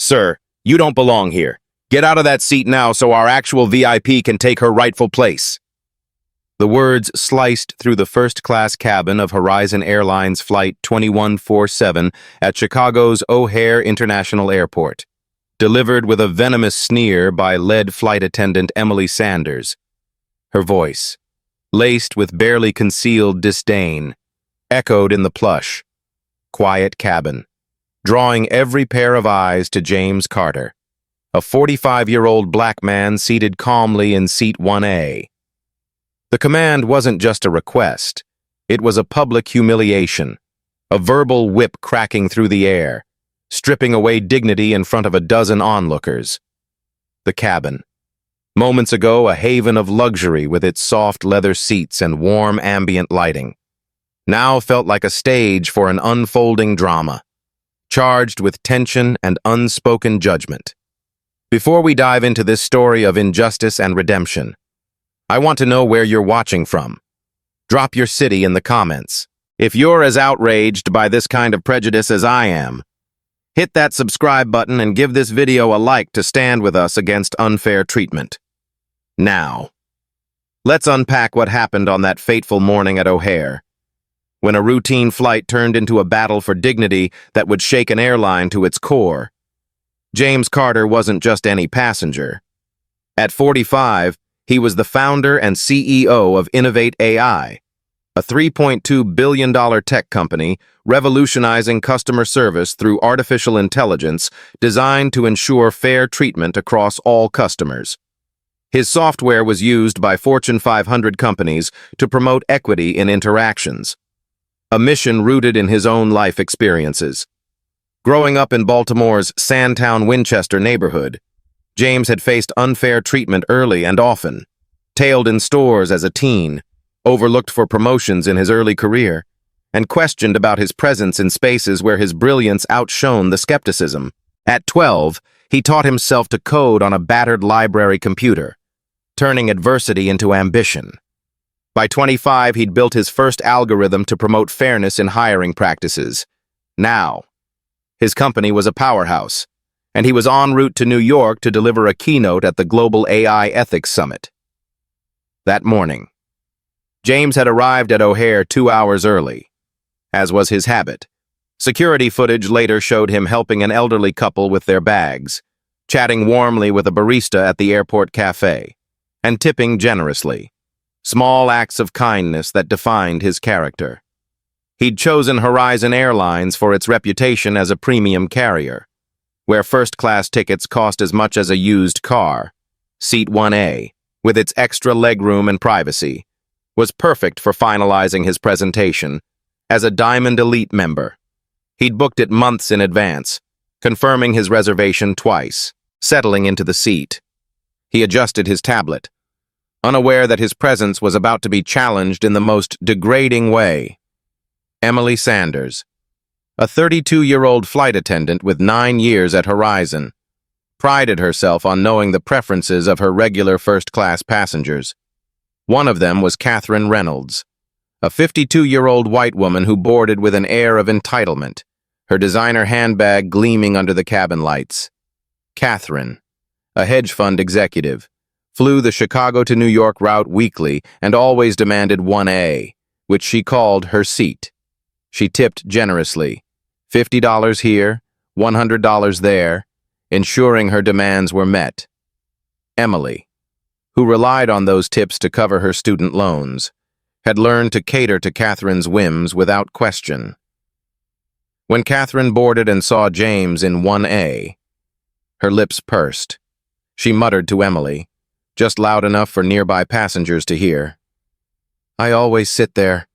Sir, you don't belong here. Get out of that seat now so our actual VIP can take her rightful place. The words sliced through the first-class cabin of Horizon Airlines Flight 2147 at Chicago's O'Hare International Airport, delivered with a venomous sneer by lead flight attendant Emily Sanders. Her voice, laced with barely concealed disdain, echoed in the plush, quiet cabin, drawing every pair of eyes to James Carter, a 45-year-old black man seated calmly in seat 1A. The command wasn't just a request. It was a public humiliation, a verbal whip cracking through the air, stripping away dignity in front of a dozen onlookers. The cabin, moments ago a haven of luxury with its soft leather seats and warm ambient lighting, now felt like a stage for an unfolding drama, charged with tension and unspoken judgment. Before we dive into this story of injustice and redemption, I want to know where you're watching from. Drop your city in the comments. If you're as outraged by this kind of prejudice as I am, hit that subscribe button and give this video a like to stand with us against unfair treatment. Now, let's unpack what happened on that fateful morning at O'Hare, when a routine flight turned into a battle for dignity that would shake an airline to its core. James Carter wasn't just any passenger. At 45, he was the founder and CEO of Innovate AI, a $3.2 billion tech company revolutionizing customer service through artificial intelligence designed to ensure fair treatment across all customers. His software was used by Fortune 500 companies to promote equity in interactions, a mission rooted in his own life experiences. Growing up in Baltimore's Sandtown-Winchester neighborhood, James had faced unfair treatment early and often, tailed in stores as a teen, overlooked for promotions in his early career, and questioned about his presence in spaces where his brilliance outshone the skepticism. At 12, he taught himself to code on a battered library computer, turning adversity into ambition. By 25, he'd built his first algorithm to promote fairness in hiring practices. Now, his company was a powerhouse, and he was en route to New York to deliver a keynote at the Global AI Ethics Summit. That morning, James had arrived at O'Hare 2 hours early. As was his habit, security footage later showed him helping an elderly couple with their bags, chatting warmly with a barista at the airport cafe, and tipping generously, small acts of kindness that defined his character. He'd chosen Horizon Airlines for its reputation as a premium carrier, where first-class tickets cost as much as a used car. Seat 1A, with its extra legroom and privacy, was perfect for finalizing his presentation as a Diamond Elite member. He'd booked it months in advance, confirming his reservation twice, settling into the seat. He adjusted his tablet, unaware that his presence was about to be challenged in the most degrading way. Emily Sanders, a 32-year-old flight attendant with 9 years at Horizon, prided herself on knowing the preferences of her regular first-class passengers. One of them was Catherine Reynolds, a 52-year-old white woman who boarded with an air of entitlement, her designer handbag gleaming under the cabin lights. Catherine, a hedge fund executive, flew the Chicago to New York route weekly and always demanded 1A, which she called her seat. She tipped generously, $50 here, $100 there, ensuring her demands were met. Emily, who relied on those tips to cover her student loans, had learned to cater to Catherine's whims without question. When Catherine boarded and saw James in 1A, her lips pursed. She muttered to Emily, just loud enough for nearby passengers to hear, "I always sit there.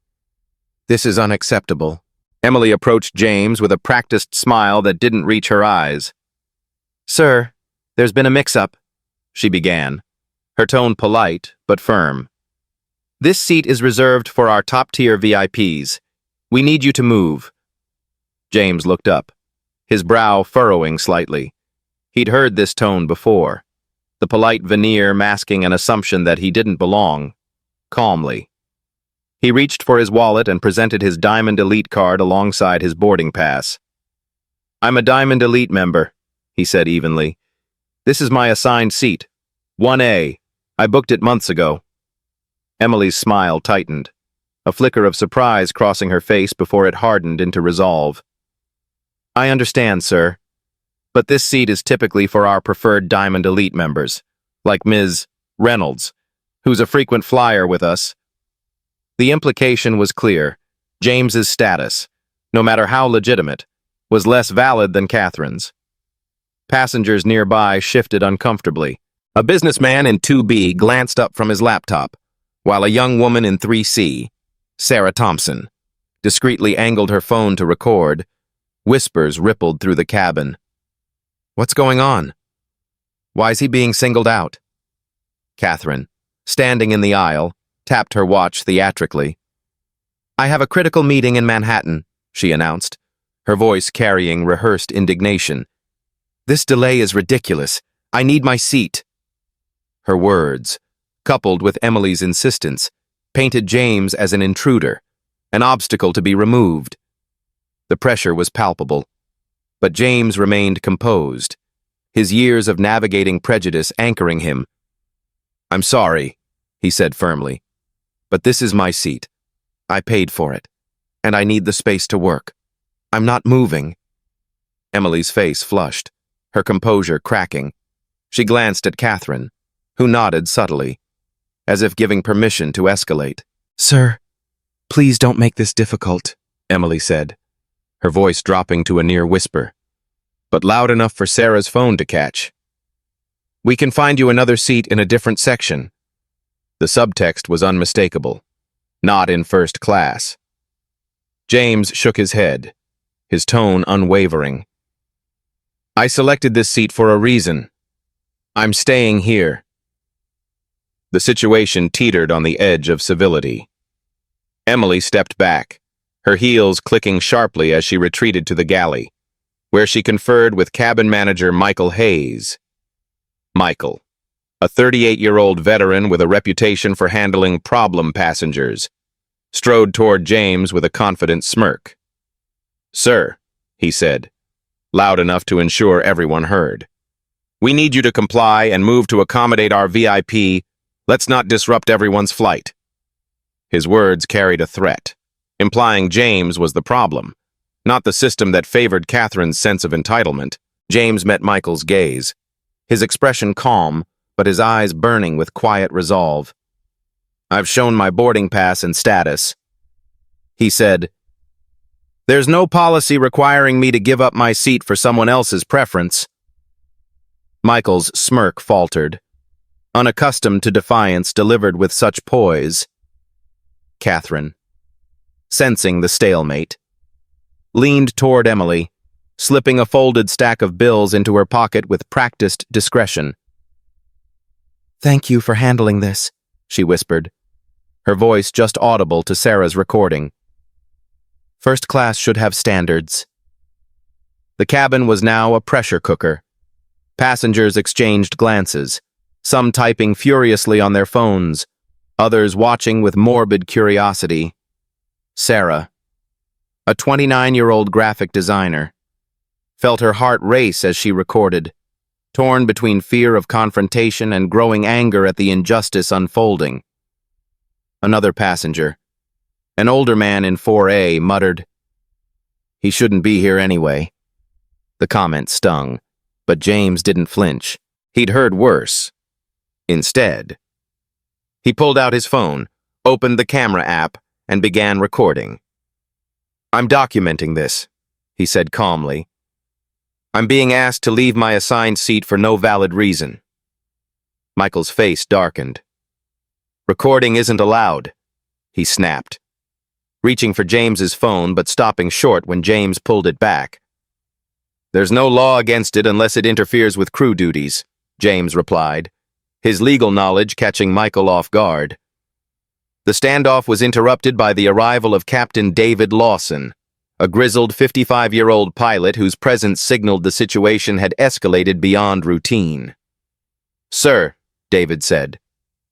This is unacceptable." Emily approached James with a practiced smile that didn't reach her eyes. "Sir, there's been a mix-up," she began, her tone polite but firm. "This seat is reserved for our top-tier VIPs. We need you to move." James looked up, his brow furrowing slightly. He'd heard this tone before, the polite veneer masking an assumption that he didn't belong. Calmly, he reached for his wallet and presented his Diamond Elite card alongside his boarding pass. "I'm a Diamond Elite member," he said evenly. "This is my assigned seat. 1A. I booked it months ago." Emily's smile tightened, a flicker of surprise crossing her face before it hardened into resolve. "I understand, sir. But this seat is typically for our preferred Diamond Elite members, like Ms. Reynolds, who's a frequent flyer with us." The implication was clear. James's status, no matter how legitimate, was less valid than Catherine's. Passengers nearby shifted uncomfortably. A businessman in 2B glanced up from his laptop, while a young woman in 3C, Sarah Thompson, discreetly angled her phone to record. Whispers rippled through the cabin. "What's going on? Why is he being singled out?" Catherine, standing in the aisle, tapped her watch theatrically. "I have a critical meeting in Manhattan," she announced, her voice carrying rehearsed indignation. "This delay is ridiculous. I need my seat." Her words, coupled with Emily's insistence, painted James as an intruder, an obstacle to be removed. The pressure was palpable, but James remained composed, his years of navigating prejudice anchoring him. "I'm sorry," he said firmly, "but this is my seat. I paid for it, and I need the space to work. I'm not moving." Emily's face flushed, her composure cracking. She glanced at Catherine, who nodded subtly, as if giving permission to escalate. "Sir, please don't make this difficult," Emily said, her voice dropping to a near whisper, but loud enough for Sarah's phone to catch. "We can find you another seat in a different section." The subtext was unmistakable. Not in first class. James shook his head, his tone unwavering. "I selected this seat for a reason. I'm staying here." The situation teetered on the edge of civility. Emily stepped back, her heels clicking sharply as she retreated to the galley, where she conferred with cabin manager Michael Hayes. Michael, a 38-year-old veteran with a reputation for handling problem passengers, strode toward James with a confident smirk. "Sir," he said, loud enough to ensure everyone heard, "we need you to comply and move to accommodate our VIP. Let's not disrupt everyone's flight." His words carried a threat, implying James was the problem, not the system that favored Catherine's sense of entitlement. James met Michael's gaze, his expression calm, but his eyes burning with quiet resolve. "I've shown my boarding pass and status," he said. "There's no policy requiring me to give up my seat for someone else's preference." Michael's smirk faltered, unaccustomed to defiance delivered with such poise. Catherine, sensing the stalemate, leaned toward Emily, slipping a folded stack of bills into her pocket with practiced discretion. "Thank you for handling this," she whispered, her voice just audible to Sarah's recording. "First class should have standards." The cabin was now a pressure cooker. Passengers exchanged glances, some typing furiously on their phones, others watching with morbid curiosity. Sarah, a 29-year-old graphic designer, felt her heart race as she recorded, torn between fear of confrontation and growing anger at the injustice unfolding. Another passenger, an older man in 4A, muttered, "He shouldn't be here anyway." The comment stung, but James didn't flinch. He'd heard worse. Instead, he pulled out his phone, opened the camera app, and began recording. "I'm documenting this," he said calmly. "I'm being asked to leave my assigned seat for no valid reason." Michael's face darkened. "Recording isn't allowed," he snapped, reaching for James's phone but stopping short when James pulled it back. "There's no law against it unless it interferes with crew duties," James replied, his legal knowledge catching Michael off guard. The standoff was interrupted by the arrival of Captain David Lawson, a grizzled 55-year-old pilot whose presence signaled the situation had escalated beyond routine. "Sir," David said,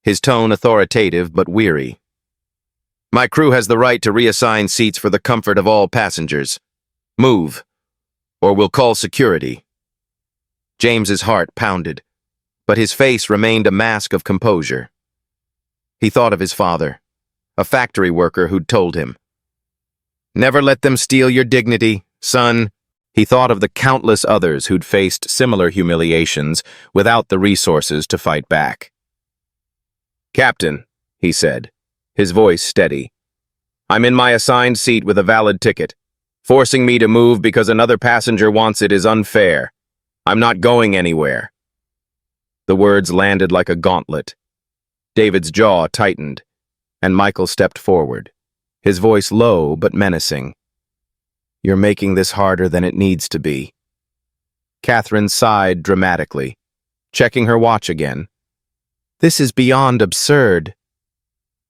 his tone authoritative but weary, "my crew has the right to reassign seats for the comfort of all passengers. Move, or we'll call security." James's heart pounded, but his face remained a mask of composure. He thought of his father, a factory worker who'd told him, "Never let them steal your dignity, son." He thought of the countless others who'd faced similar humiliations without the resources to fight back. "Captain," he said, his voice steady, "I'm in my assigned seat with a valid ticket. Forcing me to move because another passenger wants it is unfair. I'm not going anywhere." The words landed like a gauntlet. David's jaw tightened, and Michael stepped forward, his voice low but menacing. "You're making this harder than it needs to be." Catherine sighed dramatically, checking her watch again. "This is beyond absurd,"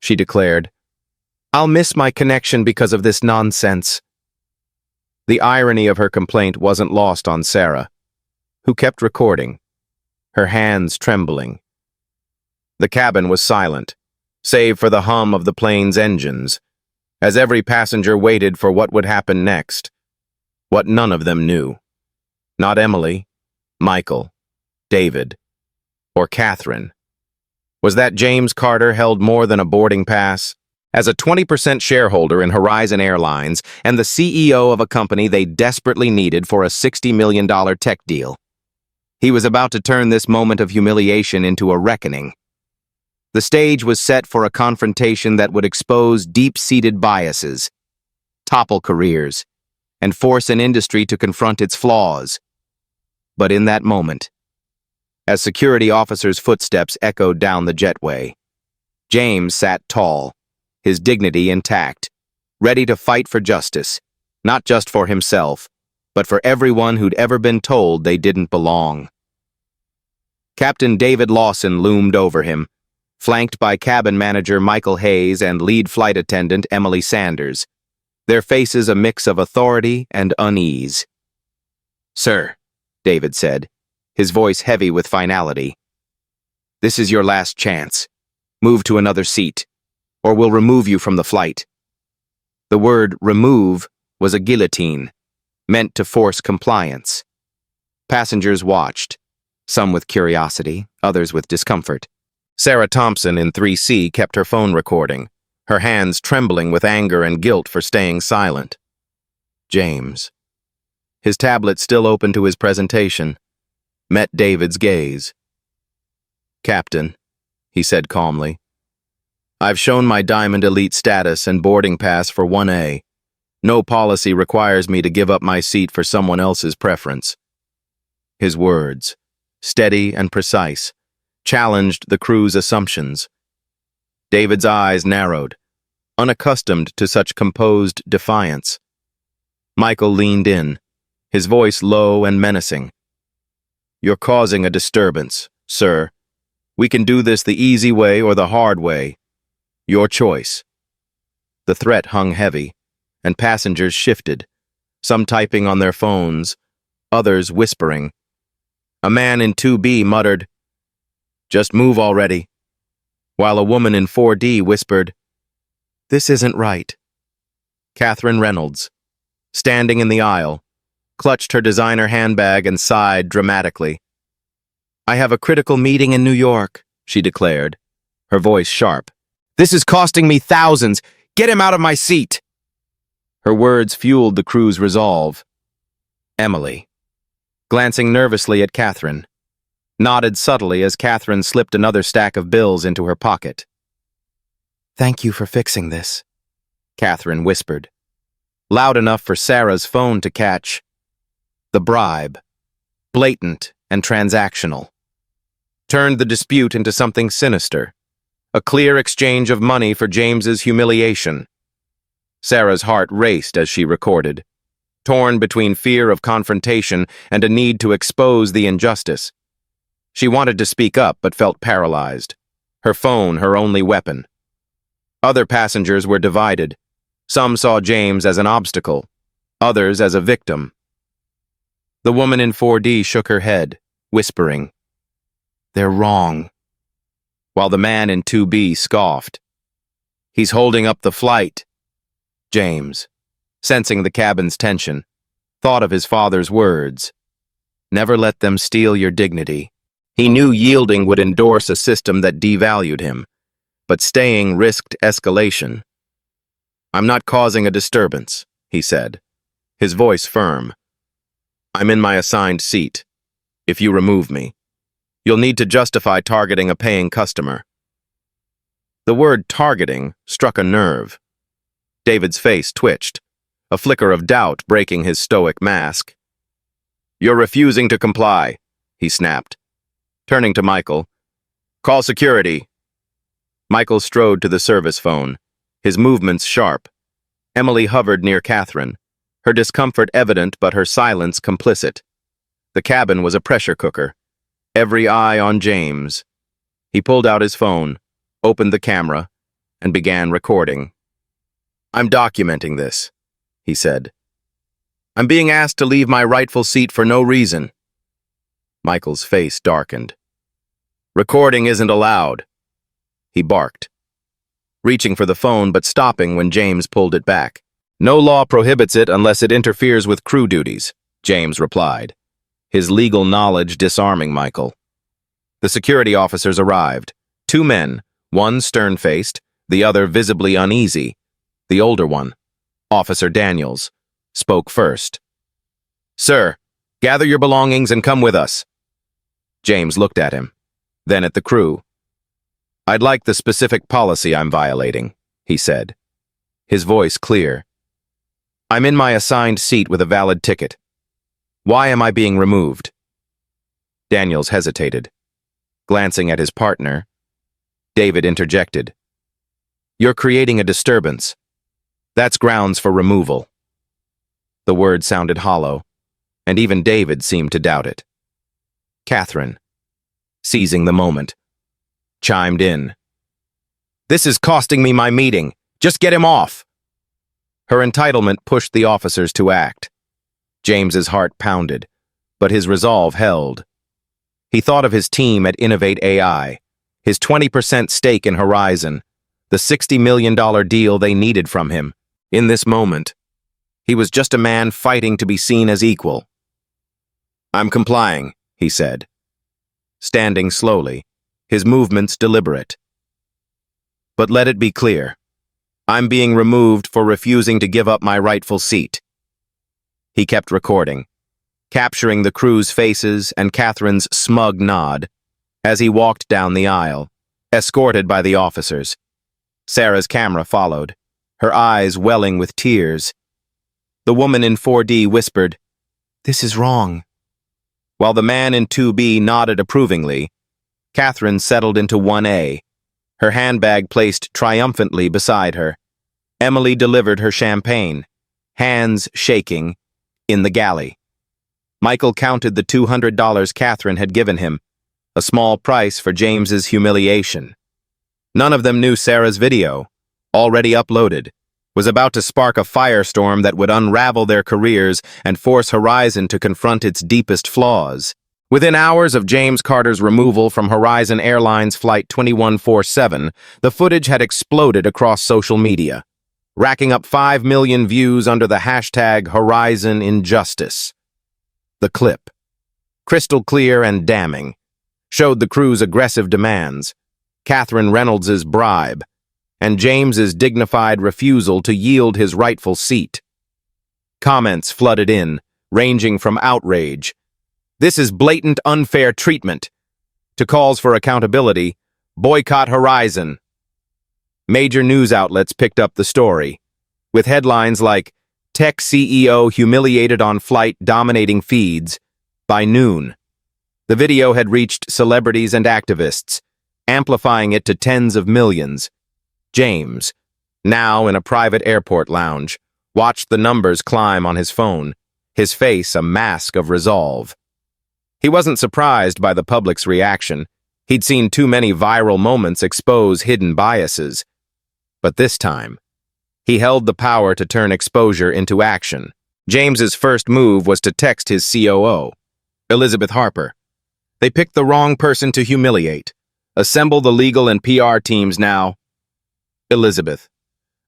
she declared. "I'll miss my connection because of this nonsense." The irony of her complaint wasn't lost on Sarah, who kept recording, her hands trembling. The cabin was silent, save for the hum of the plane's engines, as every passenger waited for what would happen next, what none of them knew. Not Emily, Michael, David, or Catherine. Was that James Carter held more than a boarding pass? As a 20% shareholder in Horizon Airlines and the CEO of a company they desperately needed for a $60 million tech deal, he was about to turn this moment of humiliation into a reckoning. The stage was set for a confrontation that would expose deep-seated biases, topple careers, and force an industry to confront its flaws. But in that moment, as security officers' footsteps echoed down the jetway, James sat tall, his dignity intact, ready to fight for justice, not just for himself, but for everyone who'd ever been told they didn't belong. Captain David Lawson loomed over him, flanked by cabin manager Michael Hayes and lead flight attendant Emily Sanders, their faces a mix of authority and unease. "Sir," David said, his voice heavy with finality, "this is your last chance. Move to another seat, or we'll remove you from the flight." The word remove was a guillotine, meant to force compliance. Passengers watched, some with curiosity, others with discomfort. Sarah Thompson in 3C kept her phone recording, her hands trembling with anger and guilt for staying silent. James, his tablet still open to his presentation, met David's gaze. "Captain," he said calmly, "I've shown my Diamond Elite status and boarding pass for 1A. No policy requires me to give up my seat for someone else's preference." His words, steady and precise, challenged the crew's assumptions. David's eyes narrowed, unaccustomed to such composed defiance. Michael leaned in, his voice low and menacing. "You're causing a disturbance, sir. We can do this the easy way or the hard way. Your choice." The threat hung heavy, and passengers shifted, some typing on their phones, others whispering. A man in 2B muttered, "Just move already," while a woman in 4D whispered, "This isn't right." Catherine Reynolds, standing in the aisle, clutched her designer handbag and sighed dramatically. "I have a critical meeting in New York," she declared, her voice sharp. "This is costing me thousands. Get him out of my seat." Her words fueled the crew's resolve. Emily, glancing nervously at Catherine, nodded subtly as Catherine slipped another stack of bills into her pocket. "Thank you for fixing this," Catherine whispered, loud enough for Sarah's phone to catch. The bribe, blatant and transactional, turned the dispute into something sinister, a clear exchange of money for James's humiliation. Sarah's heart raced as she recorded, torn between fear of confrontation and a need to expose the injustice. She wanted to speak up but felt paralyzed, her phone her only weapon. Other passengers were divided. Some saw James as an obstacle, others as a victim. The woman in 4D shook her head, whispering, "They're wrong," while the man in 2B scoffed. "He's holding up the flight." James, sensing the cabin's tension, thought of his father's words. Never let them steal your dignity. He knew yielding would endorse a system that devalued him, but staying risked escalation. I'm not causing a disturbance, he said, his voice firm. I'm in my assigned seat. If you remove me, you'll need to justify targeting a paying customer. The word targeting struck a nerve. David's face twitched, a flicker of doubt breaking his stoic mask. You're refusing to comply, he snapped. Turning to Michael, call security. Michael strode to the service phone, his movements sharp. Emily hovered near Catherine, her discomfort evident but her silence complicit. The cabin was a pressure cooker, every eye on James. He pulled out his phone, opened the camera, and began recording. I'm documenting this, he said. I'm being asked to leave my rightful seat for no reason. Michael's face darkened. Recording isn't allowed, he barked, reaching for the phone but stopping when James pulled it back. No law prohibits it unless it interferes with crew duties, James replied, his legal knowledge disarming Michael. The security officers arrived, 2 men, one stern-faced, the other visibly uneasy. The older one, Officer Daniels, spoke first. Sir, gather your belongings and come with us. James looked at him, then at the crew. I'd like the specific policy I'm violating, he said, his voice clear. I'm in my assigned seat with a valid ticket. Why am I being removed? Daniels hesitated. Glancing at his partner, David interjected. You're creating a disturbance. That's grounds for removal. The word sounded hollow, and even David seemed to doubt it. Catherine, seizing the moment, chimed in. This is costing me my meeting. Just get him off. Her entitlement pushed the officers to act. James's heart pounded, but his resolve held. He thought of his team at Innovate AI, his 20% stake in Horizon, the $60 million deal they needed from him. In this moment, he was just a man fighting to be seen as equal. I'm complying, he said, standing slowly, his movements deliberate. But let it be clear, I'm being removed for refusing to give up my rightful seat. He kept recording, capturing the crew's faces and Catherine's smug nod as he walked down the aisle, escorted by the officers. Sarah's camera followed, her eyes welling with tears. The woman in 4D whispered, "This is wrong." While the man in 2B nodded approvingly, Catherine settled into 1A, her handbag placed triumphantly beside her. Emily delivered her champagne, hands shaking, in the galley. Michael counted the $200 Catherine had given him, a small price for James's humiliation. None of them knew Sarah's video, already uploaded, was about to spark a firestorm that would unravel their careers and force Horizon to confront its deepest flaws. Within hours of James Carter's removal from Horizon Airlines Flight 2147, the footage had exploded across social media, racking up 5 million views under the hashtag Horizon Injustice. The clip, crystal clear and damning, showed the crew's aggressive demands, Catherine Reynolds's bribe, and James's dignified refusal to yield his rightful seat. Comments flooded in, ranging from outrage, "This is blatant unfair treatment," to calls for accountability, "Boycott Horizon." Major news outlets picked up the story, with headlines like, "Tech CEO humiliated on flight dominating feeds." By noon, the video had reached celebrities and activists, amplifying it to tens of millions. James, now in a private airport lounge, watched the numbers climb on his phone, his face a mask of resolve. He wasn't surprised by the public's reaction. He'd seen too many viral moments expose hidden biases. But this time, he held the power to turn exposure into action. James's first move was to text his COO, Elizabeth Harper. They picked the wrong person to humiliate. Assemble the legal and PR teams now. Elizabeth,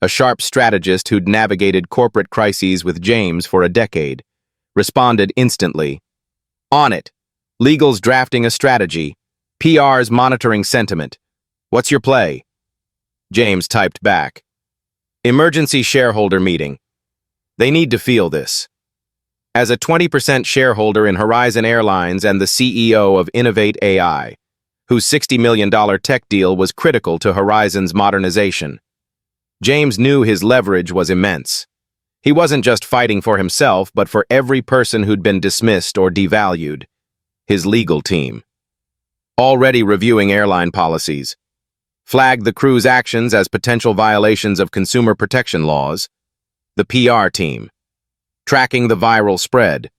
a sharp strategist who'd navigated corporate crises with James for a decade, responded instantly. On it. Legal's drafting a strategy. PR's monitoring sentiment. What's your play? James typed back. Emergency shareholder meeting. They need to feel this. As a 20% shareholder in Horizon Airlines and the CEO of Innovate AI, whose $60 million tech deal was critical to Horizon's modernization, James knew his leverage was immense. He wasn't just fighting for himself, but for every person who'd been dismissed or devalued. His legal team. Already reviewing airline policies. Flagged the crew's actions as potential violations of consumer protection laws. The PR team. Tracking the viral spread.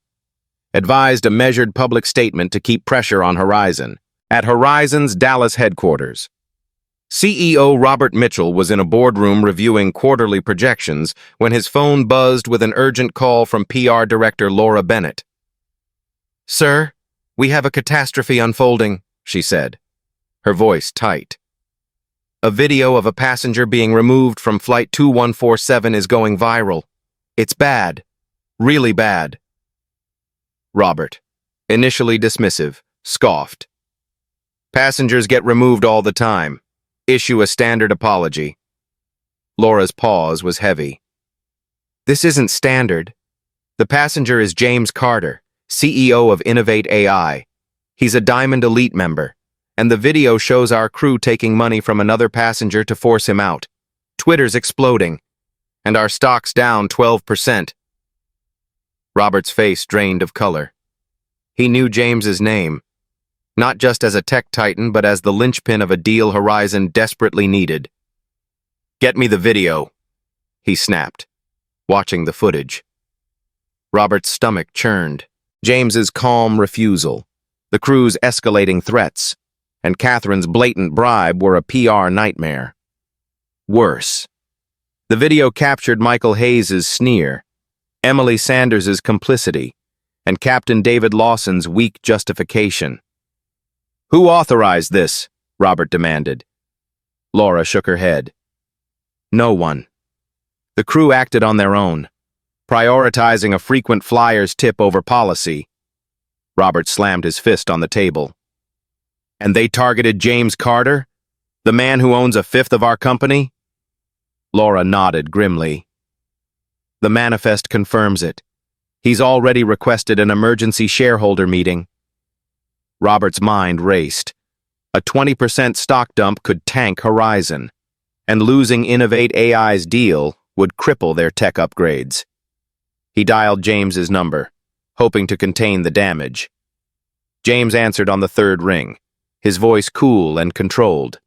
Advised a measured public statement to keep pressure on Horizon. At Horizon's Dallas headquarters, CEO Robert Mitchell was in a boardroom reviewing quarterly projections when his phone buzzed with an urgent call from PR Director Laura Bennett. "Sir, we have a catastrophe unfolding," she said, her voice tight. "A video of a passenger being removed from Flight 2147 is going viral. It's bad. Really bad." Robert, initially dismissive, scoffed. "Passengers get removed all the time. Issue a standard apology." Laura's pause was heavy. "This isn't standard. The passenger is James Carter, CEO of Innovate AI. He's a Diamond Elite member, and the video shows our crew taking money from another passenger to force him out. Twitter's exploding, and our stock's down 12%. Robert's face drained of color. He knew James's name, not just as a tech titan, but as the linchpin of a deal Horizon desperately needed. "Get me the video," he snapped, watching the footage. Robert's stomach churned. James's calm refusal, the crew's escalating threats, and Catherine's blatant bribe were a PR nightmare. Worse. The video captured Michael Hayes' sneer, Emily Sanders' complicity, and Captain David Lawson's weak justification. "Who authorized this?" Robert demanded. Laura shook her head. "No one. The crew acted on their own, prioritizing a frequent flyer's tip over policy." Robert slammed his fist on the table. "And they targeted James Carter, the man who owns a fifth of our company?" Laura nodded grimly. "The manifest confirms it. He's already requested an emergency shareholder meeting." Robert's mind raced. A 20% stock dump could tank Horizon, and losing Innovate AI's deal would cripple their tech upgrades. He dialed James's number, hoping to contain the damage. James answered on the third ring, his voice cool and controlled.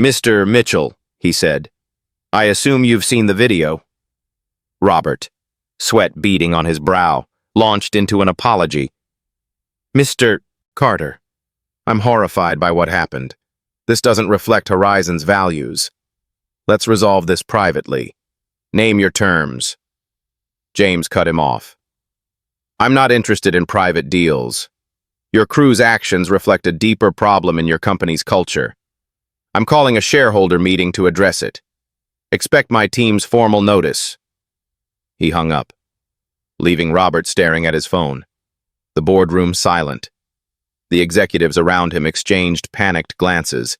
"Mr. Mitchell," he said, "I assume you've seen the video." Robert, sweat beading on his brow, launched into an apology. "Mr. Carter, I'm horrified by what happened. This doesn't reflect Horizon's values. Let's resolve this privately. Name your terms." James cut him off. "I'm not interested in private deals. Your crew's actions reflect a deeper problem in your company's culture. I'm calling a shareholder meeting to address it. Expect my team's formal notice." He hung up, leaving Robert staring at his phone. The boardroom silent. The executives around him exchanged panicked glances.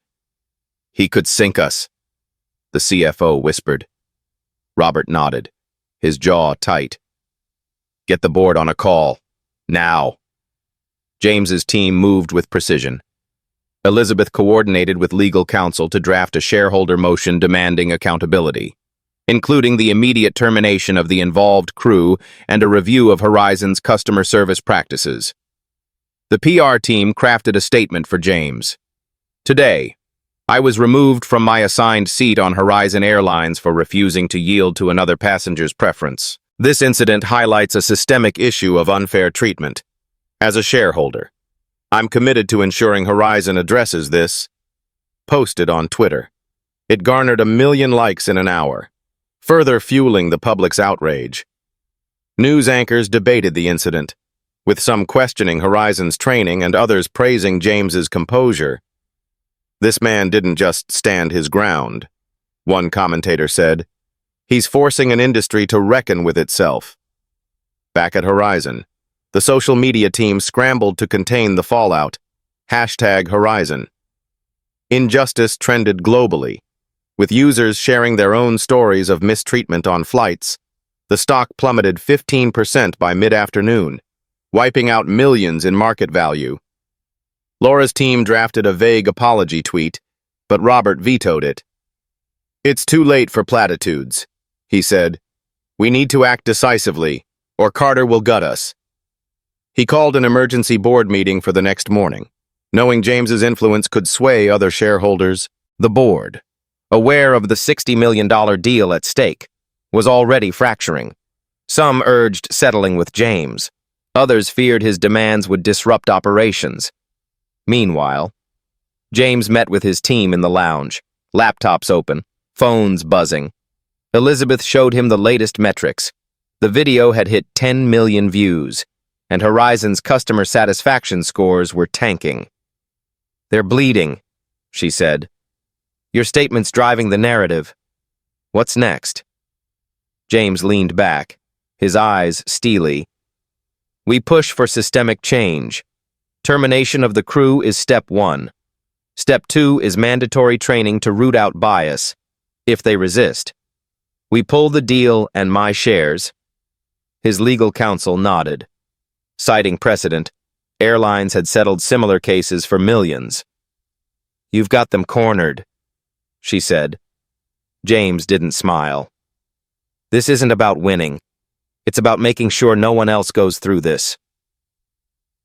"He could sink us," the CFO whispered. Robert nodded, his jaw tight. "Get the board on a call. Now." James's team moved with precision. Elizabeth coordinated with legal counsel to draft a shareholder motion demanding accountability, including the immediate termination of the involved crew and a review of Horizon's customer service practices. The PR team crafted a statement for James. "Today, I was removed from my assigned seat on Horizon Airlines for refusing to yield to another passenger's preference. This incident highlights a systemic issue of unfair treatment. As a shareholder, I'm committed to ensuring Horizon addresses this." Posted on Twitter. It garnered 1 million likes in an hour, further fueling the public's outrage. News anchors debated the incident, with some questioning Horizon's training and others praising James's composure. "This man didn't just stand his ground," one commentator said. "He's forcing an industry to reckon with itself." Back at Horizon, The social media team scrambled to contain the fallout. #Horizon. Injustice trended globally, with users sharing their own stories of mistreatment on flights. The stock plummeted 15% by mid-afternoon, wiping out millions in market value. Laura's team drafted a vague apology tweet, but Robert vetoed it. "It's too late for platitudes," he said. "We need to act decisively, or Carter will gut us." He called an emergency board meeting for the next morning, knowing James's influence could sway other shareholders. The board, aware of the $60 million deal at stake, was already fracturing. Some urged settling with James. Others feared his demands would disrupt operations. Meanwhile, James met with his team in the lounge, laptops open, phones buzzing. Elizabeth showed him the latest metrics. The video had hit 10 million views, and Horizon's customer satisfaction scores were tanking. "They're bleeding," she said. "Your statement's driving the narrative. What's next?" James leaned back, his eyes steely. "We push for systemic change. Termination of the crew is step 1. Step 2 is mandatory training to root out bias. If they resist, we pull the deal and my shares." His legal counsel nodded. Citing precedent, airlines had settled similar cases for millions. "You've got them cornered," she said. James didn't smile. "This isn't about winning. It's about making sure no one else goes through this."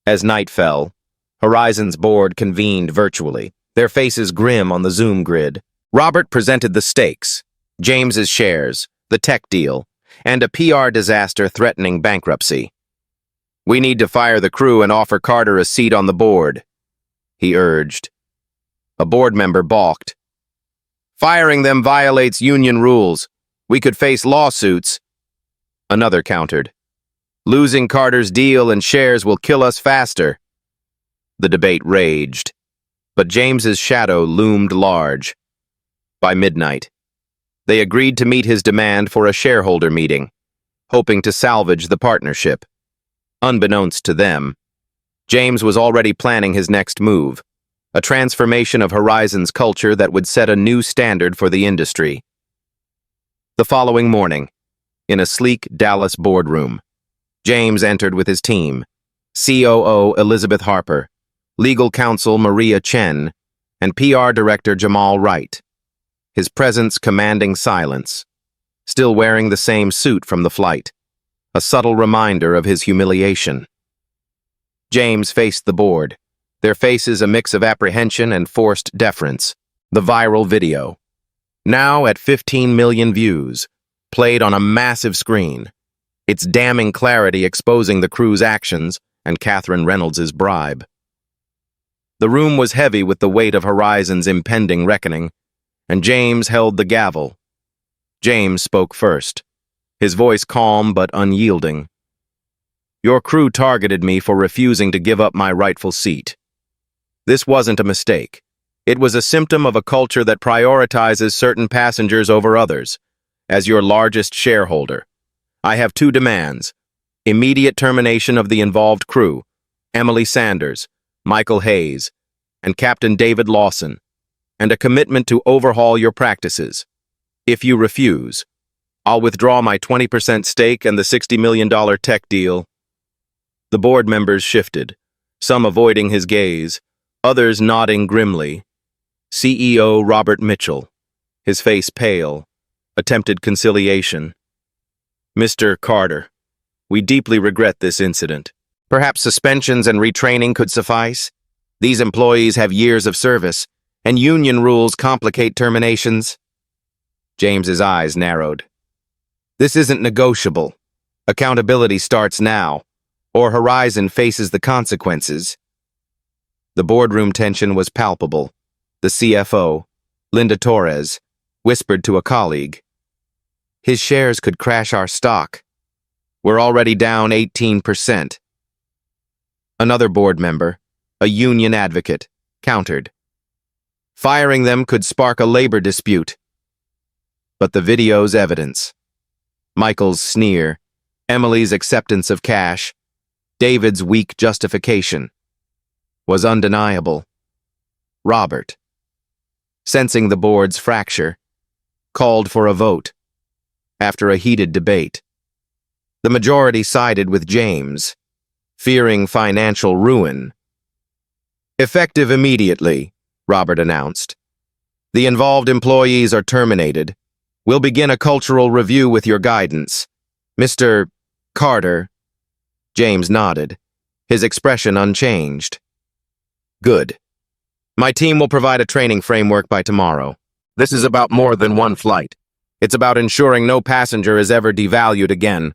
As night fell, Horizon's board convened virtually, their faces grim on the Zoom grid. Robert presented the stakes: James's shares, the tech deal, and a PR disaster threatening bankruptcy. "We need to fire the crew and offer Carter a seat on the board," he urged. A board member balked. "Firing them violates union rules. We could face lawsuits." Another countered. "Losing Carter's deal and shares will kill us faster." The debate raged, but James's shadow loomed large. By midnight, they agreed to meet his demand for a shareholder meeting, hoping to salvage the partnership. Unbeknownst to them, James was already planning his next move, a transformation of Horizon's culture that would set a new standard for the industry. The following morning, in a sleek Dallas boardroom, James entered with his team: COO Elizabeth Harper, legal counsel Maria Chen, and PR director Jamal Wright. His presence commanding silence, still wearing the same suit from the flight, a subtle reminder of his humiliation. James faced the board, their faces a mix of apprehension and forced deference. The viral video, now at 15 million views, played on a massive screen, its damning clarity exposing the crew's actions and Catherine Reynolds's bribe. The room was heavy with the weight of Horizon's impending reckoning, and James held the gavel. James spoke first, his voice calm but unyielding. "Your crew targeted me for refusing to give up my rightful seat. This wasn't a mistake. It was a symptom of a culture that prioritizes certain passengers over others. As your largest shareholder, I have 2 demands: immediate termination of the involved crew, Emily Sanders, Michael Hayes, and Captain David Lawson, and a commitment to overhaul your practices. If you refuse, I'll withdraw my 20% stake and the $60 million tech deal." The board members shifted, some avoiding his gaze, others nodding grimly. CEO Robert Mitchell, his face pale, attempted conciliation. "Mr. Carter, we deeply regret this incident. Perhaps suspensions and retraining could suffice. These employees have years of service, and union rules complicate terminations." James's eyes narrowed. "This isn't negotiable. Accountability starts now, or Horizon faces the consequences." The boardroom tension was palpable. The CFO, Linda Torres, whispered to a colleague, "His shares could crash our stock. We're already down 18%. Another board member, a union advocate, countered, "Firing them could spark a labor dispute." But the video's evidence, Michael's sneer, Emily's acceptance of cash, David's weak justification was undeniable. Robert, sensing the board's fracture, called for a vote. After a heated debate, the majority sided with James, fearing financial ruin. "Effective immediately," Robert announced. "The involved employees are terminated. We'll begin a cultural review with your guidance. Mr. Carter." James nodded, his expression unchanged. "Good. My team will provide a training framework by tomorrow. This is about more than one flight. It's about ensuring no passenger is ever devalued again."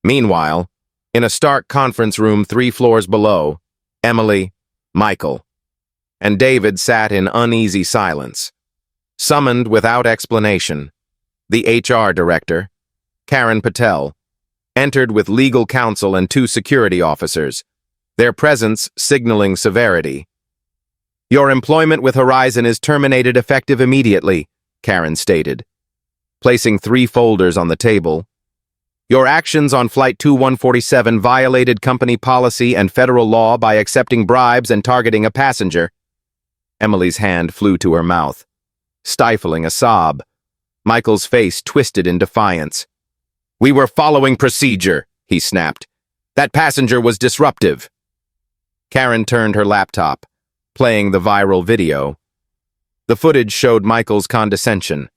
Meanwhile, in a stark conference room 3 floors below, Emily, Michael, and David sat in uneasy silence. Summoned without explanation, the HR director, Karen Patel, entered with legal counsel and 2 security officers, their presence signaling severity. "Your employment with Horizon is terminated effective immediately," Karen stated, placing 3 folders on the table. "Your actions on Flight 2147 violated company policy and federal law by accepting bribes and targeting a passenger." Emily's hand flew to her mouth, stifling a sob. Michael's face twisted in defiance. "We were following procedure," he snapped. "That passenger was disruptive." Karen turned her laptop, playing the viral video. The footage showed Michael's condescension,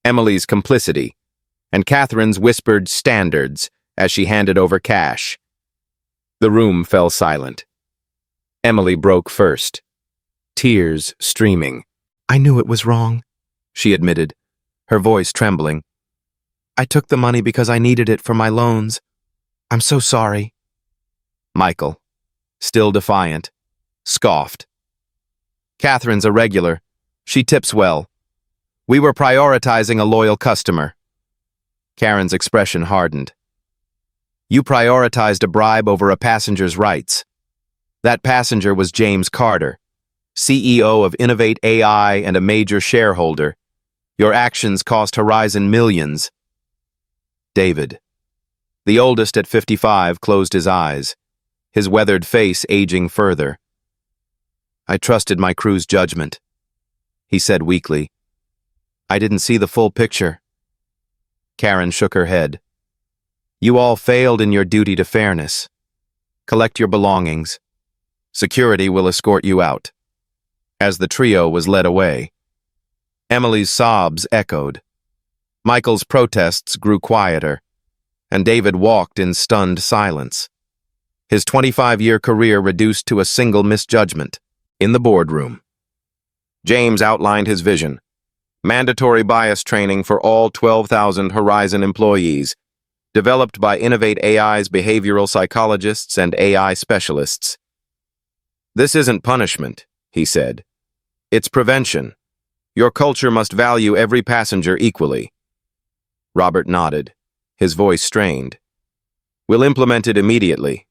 Emily's complicity, and Catherine's whispered standards as she handed over cash. The room fell silent. Emily broke first, tears streaming. "I knew it was wrong," she admitted, her voice trembling. "I took the money because I needed it for my loans. I'm so sorry." Michael, still defiant, scoffed. "Catherine's a regular. She tips well. We were prioritizing a loyal customer." Karen's expression hardened. "You prioritized a bribe over a passenger's rights. That passenger was James Carter, CEO of Innovate AI and a major shareholder. Your actions cost Horizon millions." David, the oldest at 55, closed his eyes, his weathered face aging further. "I trusted my crew's judgment," he said weakly. "I didn't see the full picture." Karen shook her head. "You all failed in your duty to fairness. Collect your belongings. Security will escort you out." As the trio was led away, Emily's sobs echoed. Michael's protests grew quieter, and David walked in stunned silence. His 25-year career reduced to a single misjudgment. In the boardroom, James outlined his vision: mandatory bias training for all 12,000 Horizon employees, developed by Innovate AI's behavioral psychologists and AI specialists. "This isn't punishment," he said. "It's prevention. Your culture must value every passenger equally." Robert nodded, his voice strained. "We'll implement it immediately.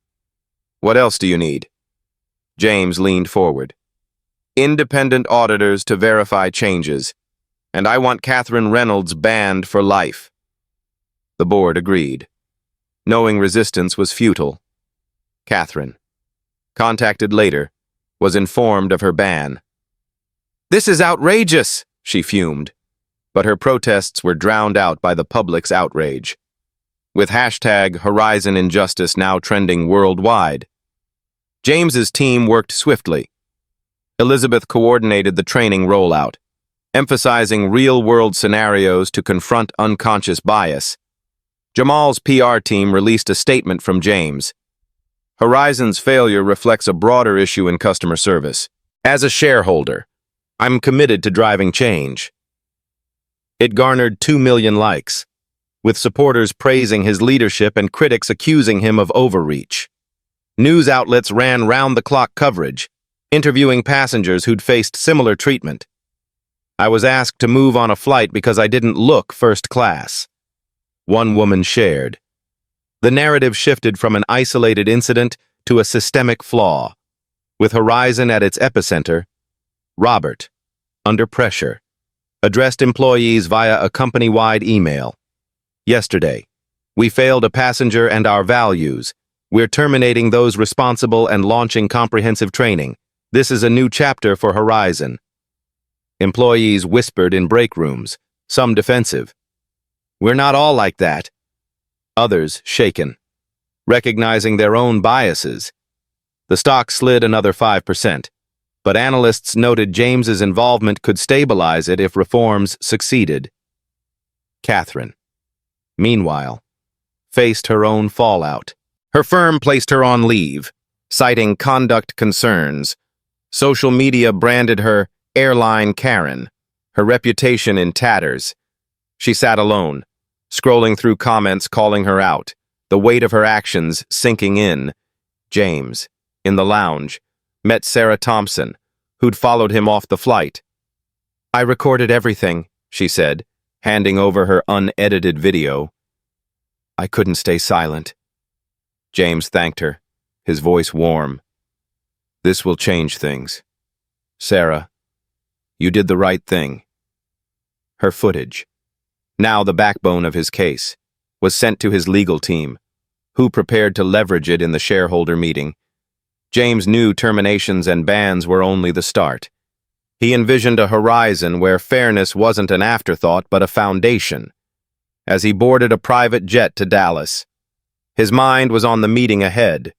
What else do you need?" James leaned forward. "Independent auditors to verify changes, and I want Catherine Reynolds banned for life." The board agreed, knowing resistance was futile. Catherine, contacted later, was informed of her ban. "This is outrageous," she fumed, but her protests were drowned out by the public's outrage. With hashtag Horizon Injustice now trending worldwide, James's team worked swiftly. Elizabeth coordinated the training rollout, emphasizing real-world scenarios to confront unconscious bias. Jamal's PR team released a statement from James. "Horizon's failure reflects a broader issue in customer service. As a shareholder, I'm committed to driving change." It garnered 2 million likes, with supporters praising his leadership and critics accusing him of overreach. News outlets ran round-the-clock coverage, interviewing passengers who'd faced similar treatment. "I was asked to move on a flight because I didn't look first class," one woman shared. The narrative shifted from an isolated incident to a systemic flaw. With Horizon at its epicenter, Robert, under pressure, addressed employees via a company-wide email. "Yesterday, we failed a passenger and our values, We're terminating those responsible and launching comprehensive training. This is a new chapter for Horizon. Employees whispered in break rooms, some defensive. We're not all like that. Others shaken, recognizing their own biases. The stock slid another 5%, but analysts noted James's involvement could stabilize it if reforms succeeded. Catherine, meanwhile, faced her own fallout. Her firm placed her on leave, citing conduct concerns. Social media branded her Airline Karen, her reputation in tatters. She sat alone, scrolling through comments calling her out, the weight of her actions sinking in. James, in the lounge, met Sarah Thompson, who'd followed him off the flight. I recorded everything, she said, handing over her unedited video. I couldn't stay silent. James thanked her, his voice warm. This will change things. Sarah, you did the right thing. Her footage, now the backbone of his case, was sent to his legal team, who prepared to leverage it in the shareholder meeting. James knew terminations and bans were only the start. He envisioned a horizon where fairness wasn't an afterthought but a foundation. As he boarded a private jet to Dallas, his mind was on the meeting ahead,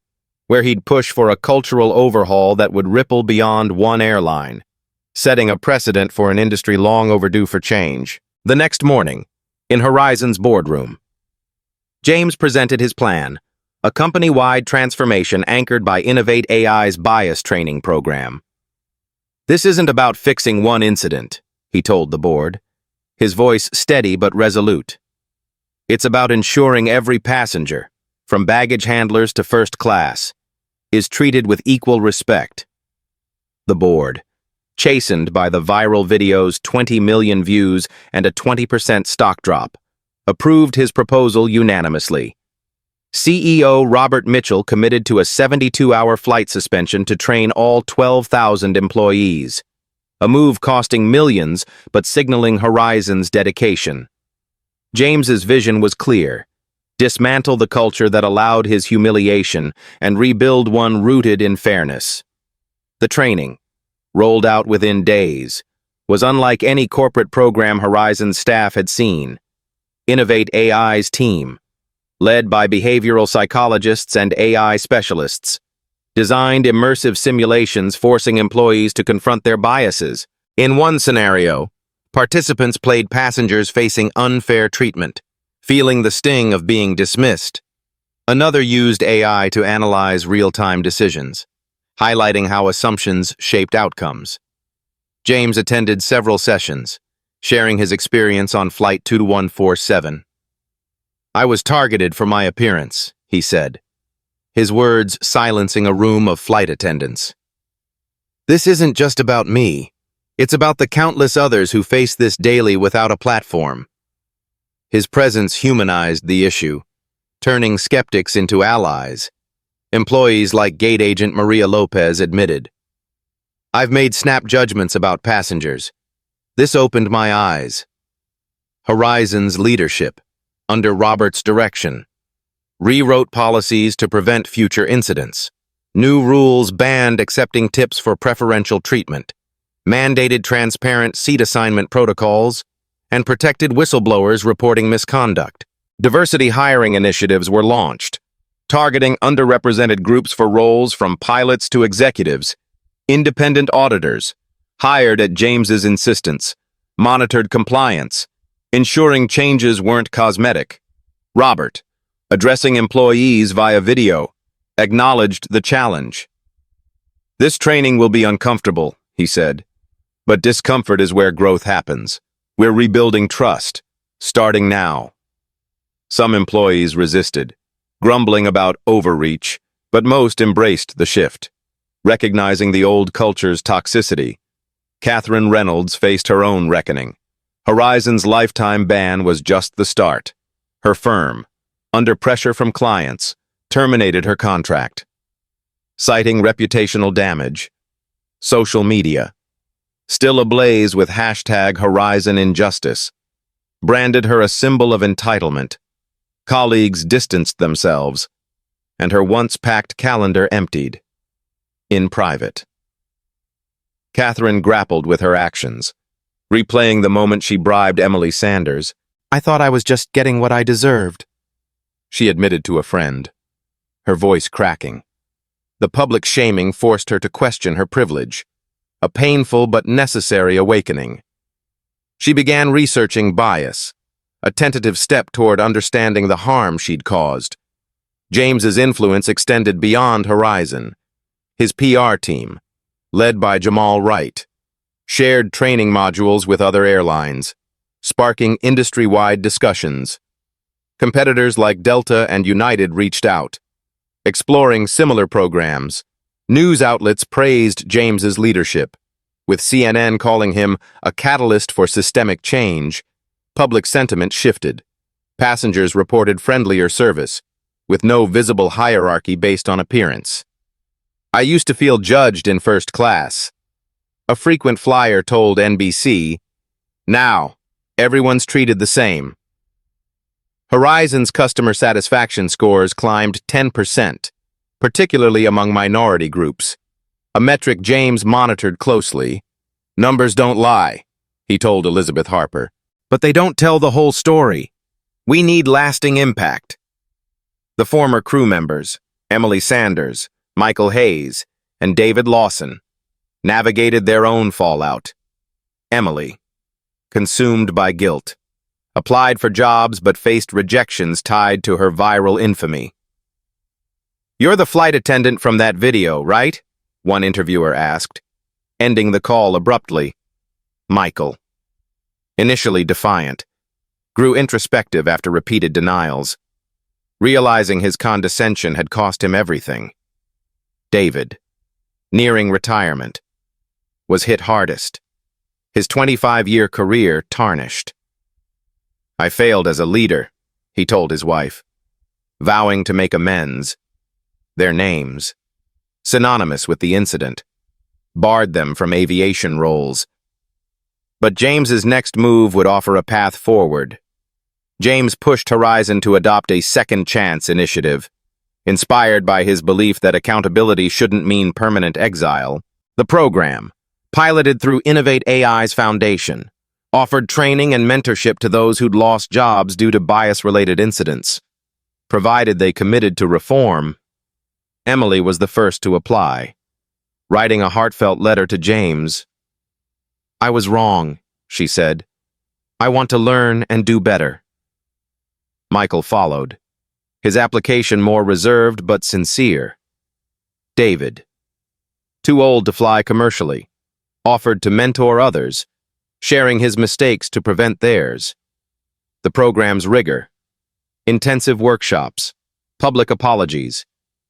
where he'd push for a cultural overhaul that would ripple beyond one airline, setting a precedent for an industry long overdue for change. The next morning, in Horizon's boardroom, James presented his plan, a company-wide transformation anchored by Innovate AI's bias training program. This isn't about fixing one incident, he told the board, his voice steady but resolute. It's about ensuring every passenger, from baggage handlers to first class, is treated with equal respect. The board, chastened by the viral video's 20 million views and a 20% stock drop, approved his proposal unanimously. CEO Robert Mitchell committed to a 72-hour flight suspension to train all 12,000 employees, a move costing millions but signaling Horizon's dedication. James's vision was clear: dismantle the culture that allowed his humiliation and rebuild one rooted in fairness. The training, rolled out within days, was unlike any corporate program Horizon's staff had seen. Innovate AI's team, led by behavioral psychologists and AI specialists, designed immersive simulations forcing employees to confront their biases. In one scenario, participants played passengers facing unfair treatment, feeling the sting of being dismissed. Another used AI to analyze real-time decisions, highlighting how assumptions shaped outcomes. James attended several sessions, sharing his experience on Flight 2147. I was targeted for my appearance, he said, his words silencing a room of flight attendants. This isn't just about me. It's about the countless others who face this daily without a platform. His presence humanized the issue, turning skeptics into allies. Employees like gate agent Maria Lopez admitted, I've made snap judgments about passengers. This opened my eyes. Horizon's leadership, under Robert's direction, rewrote policies to prevent future incidents. New rules banned accepting tips for preferential treatment, mandated transparent seat assignment protocols, and protected whistleblowers reporting misconduct. Diversity hiring initiatives were launched, targeting underrepresented groups for roles from pilots to executives. Independent auditors, hired at James's insistence, monitored compliance, ensuring changes weren't cosmetic. Robert, addressing employees via video, acknowledged the challenge. This training will be uncomfortable, he said, but discomfort is where growth happens. We're rebuilding trust, starting now. Some employees resisted, grumbling about overreach, but most embraced the shift. Recognizing the old culture's toxicity, Catherine Reynolds faced her own reckoning. Horizon's lifetime ban was just the start. Her firm, under pressure from clients, terminated her contract. Citing reputational damage, social media, still ablaze with #HorizonInjustice, branded her a symbol of entitlement. Colleagues distanced themselves, and her once-packed calendar emptied. In private. Catherine grappled with her actions, replaying the moment she bribed Emily Sanders. "I thought I was just getting what I deserved," she admitted to a friend, her voice cracking. The public shaming forced her to question her privilege, a painful but necessary awakening. She began researching bias, a tentative step toward understanding the harm she'd caused. James's influence extended beyond Horizon. His PR team, led by Jamal Wright, shared training modules with other airlines, sparking industry-wide discussions. Competitors like Delta and United reached out, exploring similar programs. News outlets praised James's leadership, with CNN calling him a catalyst for systemic change. Public sentiment shifted. Passengers reported friendlier service, with no visible hierarchy based on appearance. "I used to feel judged in first class," a frequent flyer told NBC. "Now, everyone's treated the same." Horizon's customer satisfaction scores climbed 10%, particularly among minority groups, a metric James monitored closely. "Numbers don't lie," he told Elizabeth Harper, "but they don't tell the whole story. We need lasting impact." The former crew members, Emily Sanders, Michael Hayes, and David Lawson, navigated their own fallout. Emily, consumed by guilt, applied for jobs but faced rejections tied to her viral infamy. "You're the flight attendant from that video, right?" one interviewer asked, ending the call abruptly. Michael, initially defiant, grew introspective after repeated denials, realizing his condescension had cost him everything. David, nearing retirement, was hit hardest, his 25-year career tarnished. "I failed as a leader," he told his wife, vowing to make amends. Their names, synonymous with the incident, barred them from aviation roles. But James's next move would offer a path forward. James pushed Horizon to adopt a second chance initiative, inspired by his belief that accountability shouldn't mean permanent exile. The program, piloted through Innovate AI's foundation, offered training and mentorship to those who'd lost jobs due to bias-related incidents. Provided they committed to reform, Emily was the first to apply, writing a heartfelt letter to James. "I was wrong," she said. "I want to learn and do better." Michael followed, his application more reserved but sincere. David, too old to fly commercially, offered to mentor others, sharing his mistakes to prevent theirs. The program's rigor, intensive workshops, public apologies,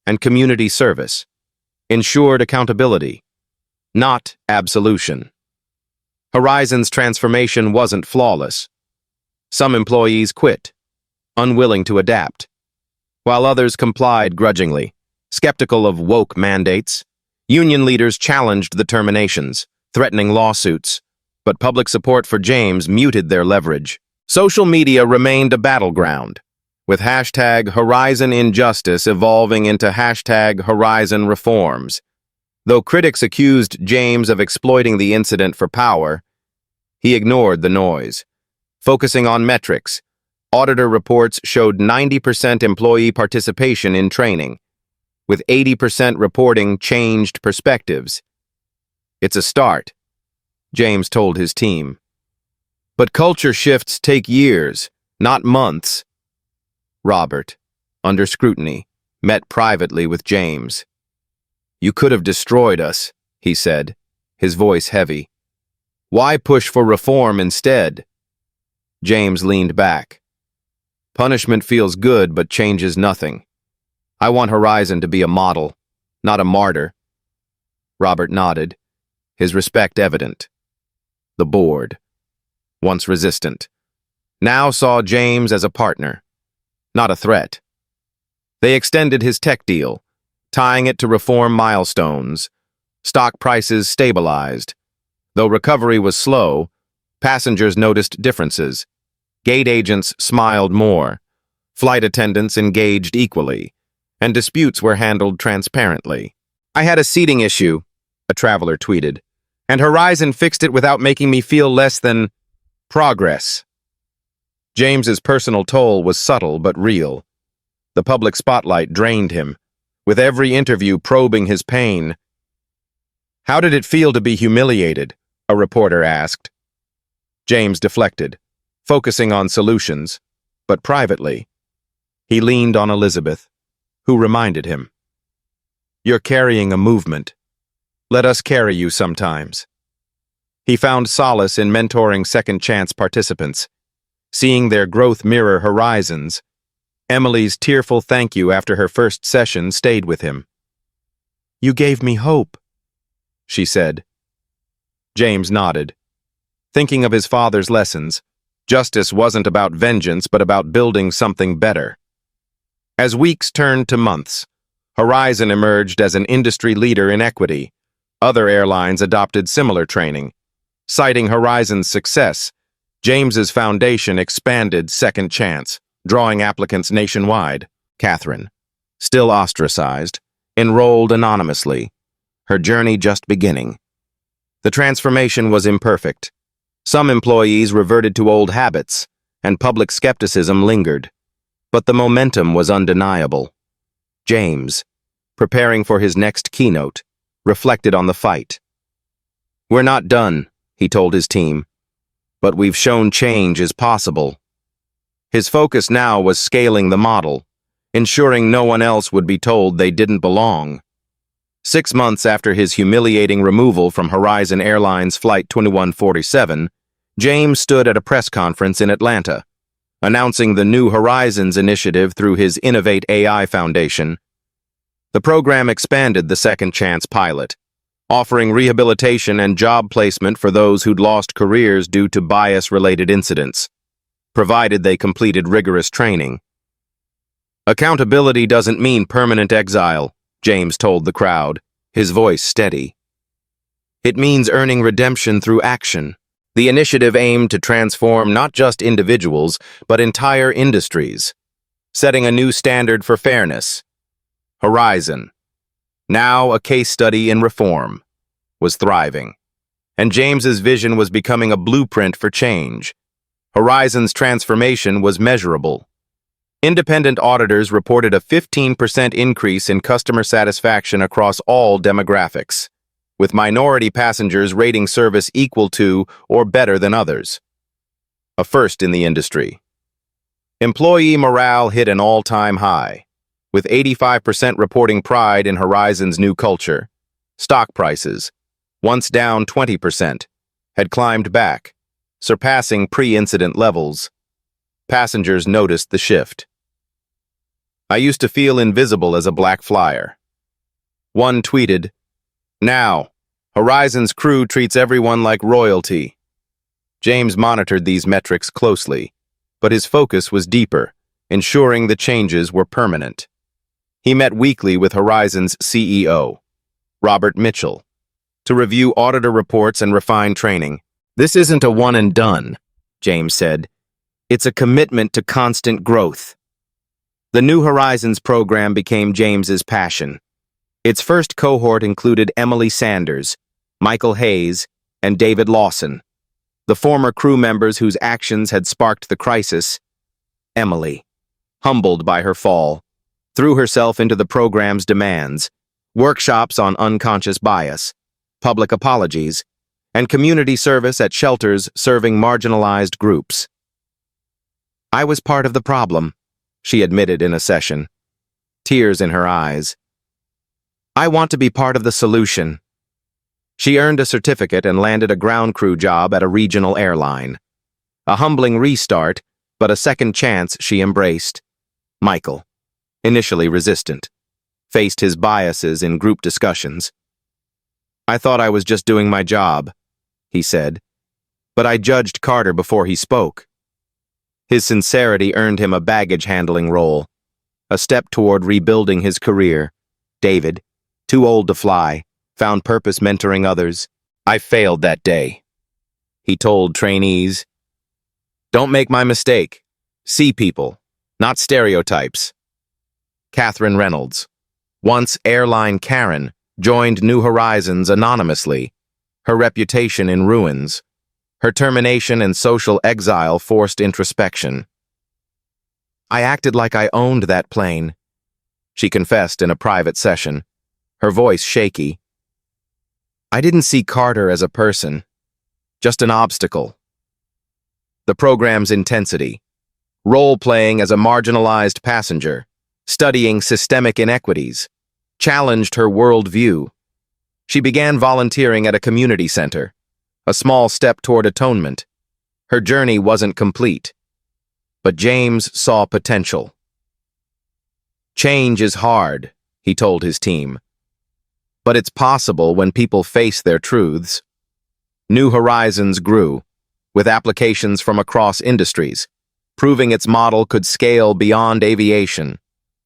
and community service ensured accountability, not absolution. Horizon's transformation wasn't flawless. Some employees quit, unwilling to adapt, while others complied grudgingly, skeptical of woke mandates. Union leaders challenged the terminations, threatening lawsuits, but public support for James muted their leverage. Social media remained a battleground, with hashtag Horizon Injustice evolving into hashtag Horizon Reforms. Though critics accused James of exploiting the incident for power, he ignored the noise. Focusing on metrics, auditor reports showed 90% employee participation in training, with 80% reporting changed perspectives. "It's a start," James told his team. "But culture shifts take years, not months." Robert, under scrutiny, met privately with James. "You could have destroyed us," he said, his voice heavy. "Why push for reform instead?" James leaned back. "Punishment feels good but changes nothing. I want Horizon to be a model, not a martyr." Robert nodded, his respect evident. The board, once resistant, now saw James as a partner, not a threat. They extended his tech deal, tying it to reform milestones. Stock prices stabilized. Though recovery was slow, passengers noticed differences. Gate agents smiled more. Flight attendants engaged equally. and disputes were handled transparently. "I had a seating issue," a traveler tweeted, "and Horizon fixed it without making me feel less than progress." James's personal toll was subtle but real. The public spotlight drained him, with every interview probing his pain. "How did it feel to be humiliated?" a reporter asked. James deflected, focusing on solutions, but privately. He leaned on Elizabeth, who reminded him, "You're carrying a movement. Let us carry you sometimes." He found solace in mentoring second-chance participants, seeing their growth mirror Horizon's. Emily's tearful thank you after her first session stayed with him. "You gave me hope," she said. James nodded, thinking of his father's lessons. Justice wasn't about vengeance, but about building something better. As weeks turned to months, Horizon emerged as an industry leader in equity. Other airlines adopted similar training. Citing Horizon's success, James's foundation expanded Second Chance, drawing applicants nationwide. Catherine, still ostracized, enrolled anonymously, her journey just beginning. The transformation was imperfect. Some employees reverted to old habits, and public skepticism lingered. But the momentum was undeniable. James, preparing for his next keynote, reflected on the fight. "We're not done," he told his team, "but we've shown change is possible." His focus now was scaling the model, ensuring no one else would be told they didn't belong. 6 months after his humiliating removal from Horizon Airlines Flight 2147, James stood at a press conference in Atlanta, announcing the New Horizons initiative through his Innovate AI Foundation. The program expanded the Second Chance pilot, offering rehabilitation and job placement for those who'd lost careers due to bias-related incidents, provided they completed rigorous training. "Accountability doesn't mean permanent exile," James told the crowd, his voice steady. "It means earning redemption through action." The initiative aimed to transform not just individuals, but entire industries, setting a new standard for fairness. Horizon, now a case study in reform, was thriving, and James's vision was becoming a blueprint for change. Horizon's transformation was measurable. Independent auditors reported a 15% increase in customer satisfaction across all demographics, with minority passengers rating service equal to or better than others. A first in the industry. Employee morale hit an all-time high, with 85% reporting pride in Horizon's new culture. Stock prices, once down 20%, had climbed back, surpassing pre-incident levels. Passengers noticed the shift. "I used to feel invisible as a black flyer." One tweeted, "Now, Horizon's crew treats everyone like royalty." James monitored these metrics closely, but his focus was deeper, ensuring the changes were permanent. He met weekly with Horizon's CEO, Robert Mitchell, to review auditor reports and refine training. "This isn't a one and done," James said. "It's a commitment to constant growth." The New Horizons program became James's passion. Its first cohort included Emily Sanders, Michael Hayes, and David Lawson, the former crew members whose actions had sparked the crisis. Emily, humbled by her fall, threw herself into the program's demands, workshops on unconscious bias, public apologies, and community service at shelters serving marginalized groups. "I was part of the problem," she admitted in a session, tears in her eyes. "I want to be part of the solution." She earned a certificate and landed a ground crew job at a regional airline. A humbling restart, but a second chance she embraced. Michael, initially resistant, faced his biases in group discussions. "I thought I was just doing my job," he said, "but I judged Carter before he spoke." His sincerity earned him a baggage-handling role, a step toward rebuilding his career. David, too old to fly, found purpose mentoring others. "I failed that day," he told trainees. "Don't make my mistake. See people, not stereotypes." Catherine Reynolds, once airline Karen, joined New Horizons anonymously, her reputation in ruins. Her termination and social exile forced introspection. "I acted like I owned that plane," she confessed in a private session, her voice shaky. "I didn't see Carter as a person, just an obstacle." The program's intensity, role-playing as a marginalized passenger, studying systemic inequities, challenged her worldview. She began volunteering at a community center, a small step toward atonement. Her journey wasn't complete, but James saw potential. "Change is hard," he told his team, "but it's possible when people face their truths." New Horizons grew, with applications from across industries, proving its model could scale beyond aviation.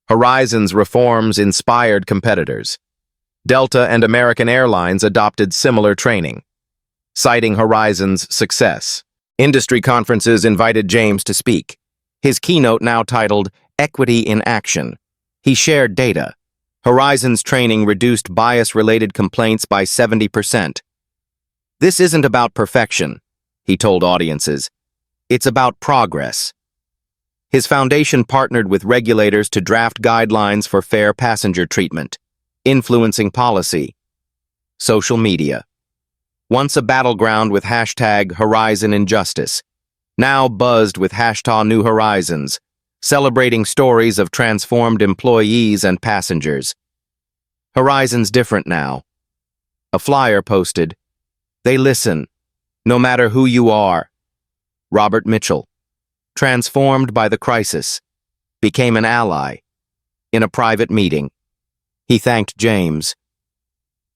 Horizons reforms inspired competitors. Delta and American Airlines adopted similar training. Citing Horizons' success, industry conferences invited James to speak, his keynote now titled Equity in Action. He shared data. Horizons training reduced bias-related complaints by 70%. "This isn't about perfection," he told audiences. "It's about progress." His foundation partnered with regulators to draft guidelines for fair passenger treatment, influencing policy. Social media. Once a battleground with hashtag Horizon Injustice, now buzzed with hashtag New Horizons, celebrating stories of transformed employees and passengers. Horizon's different now. A flyer posted, "They listen, no matter who you are." Robert Mitchell, transformed by the crisis, became an ally. In a private meeting, he thanked James.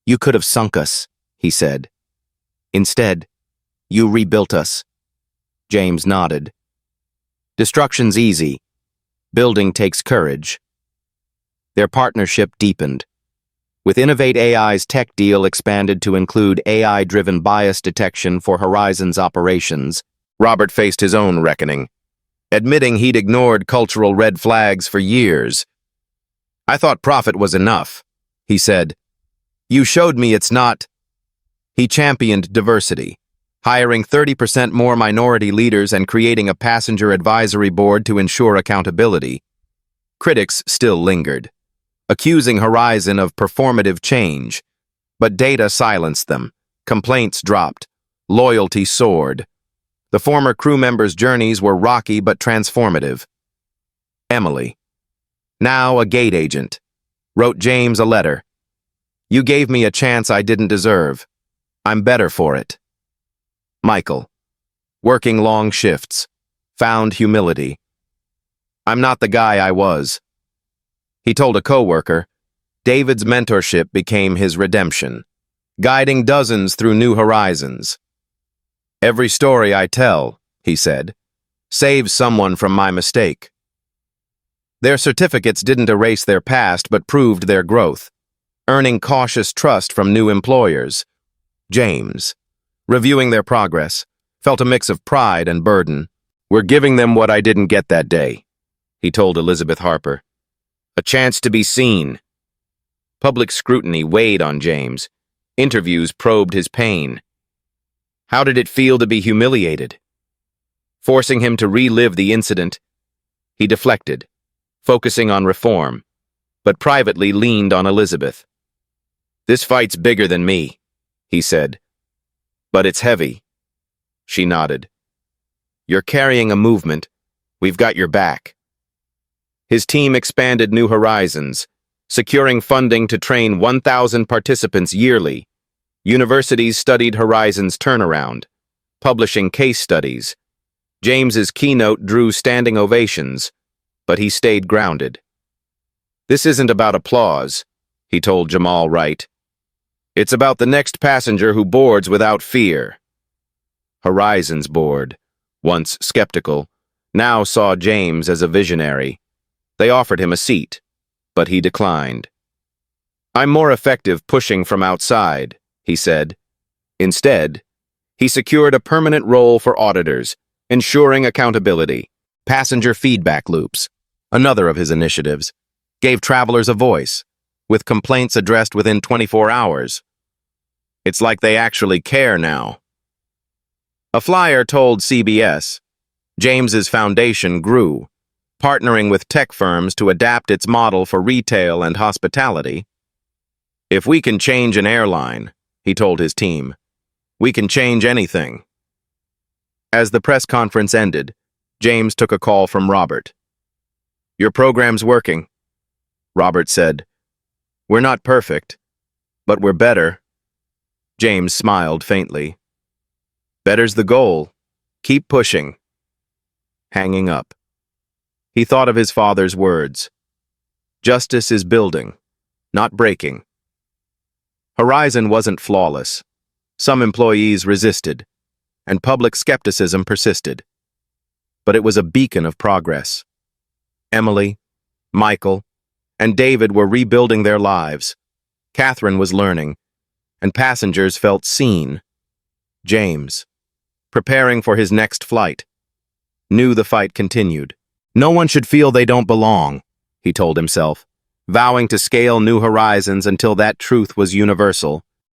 "You could have sunk us," he said. "Instead, you rebuilt us." James nodded. "Destruction's easy. Building takes courage." Their partnership deepened. With Innovate AI's tech deal expanded to include AI-driven bias detection for Horizon's operations, Robert faced his own reckoning, admitting he'd ignored cultural red flags for years. "I thought profit was enough," he said. "You showed me it's not." He championed diversity, hiring 30% more minority leaders and creating a passenger advisory board to ensure accountability. Critics still lingered, accusing Horizon of performative change, but data silenced them. Complaints dropped. Loyalty soared. The former crew members' journeys were rocky but transformative. Emily, now a gate agent, wrote James a letter. "You gave me a chance I didn't deserve. I'm better for it." Michael, working long shifts, found humility. "I'm not the guy I was." He told a coworker, David's mentorship became his redemption, guiding dozens through New Horizons. "Every story I tell," he said, "saves someone from my mistake." Their certificates didn't erase their past but proved their growth, earning cautious trust from new employers. James, reviewing their progress, felt a mix of pride and burden. "We're giving them what I didn't get that day," he told Elizabeth Harper. "A chance to be seen." Public scrutiny weighed on James. Interviews probed his pain. How did it feel to be humiliated? Forcing him to relive the incident, he deflected, focusing on reform, but privately leaned on Elizabeth. "This fight's bigger than me," he said. "But it's heavy." She nodded. "You're carrying a movement. We've got your back." His team expanded New Horizons, securing funding to train 1,000 participants yearly. Universities studied Horizon's turnaround, publishing case studies. James's keynote drew standing ovations, but he stayed grounded. "This isn't about applause," he told Jamal Wright. "It's about the next passenger who boards without fear." Horizon's board, once skeptical, now saw James as a visionary. They offered him a seat, but he declined. "I'm more effective pushing from outside," he said. Instead, he secured a permanent role for auditors, ensuring accountability. Passenger feedback loops, another of his initiatives, gave travelers a voice, with complaints addressed within 24 hours. It's like they actually care now. A flyer told CBS, James's foundation grew, partnering with tech firms to adapt its model for retail and hospitality. If we can change an airline, he told his team, we can change anything. As the press conference ended, James took a call from Robert. Your program's working, Robert said. We're not perfect, but we're better. James smiled faintly. Better's the goal. Keep pushing. Hanging up. He thought of his father's words. Justice is building, not breaking. Horizon wasn't flawless. Some employees resisted, and public skepticism persisted. But it was a beacon of progress. Emily, Michael, and David were rebuilding their lives. Catherine was learning, and passengers felt seen. James, preparing for his next flight, knew the fight continued. No one should feel they don't belong, he told himself, vowing to scale new horizons until that truth was universal.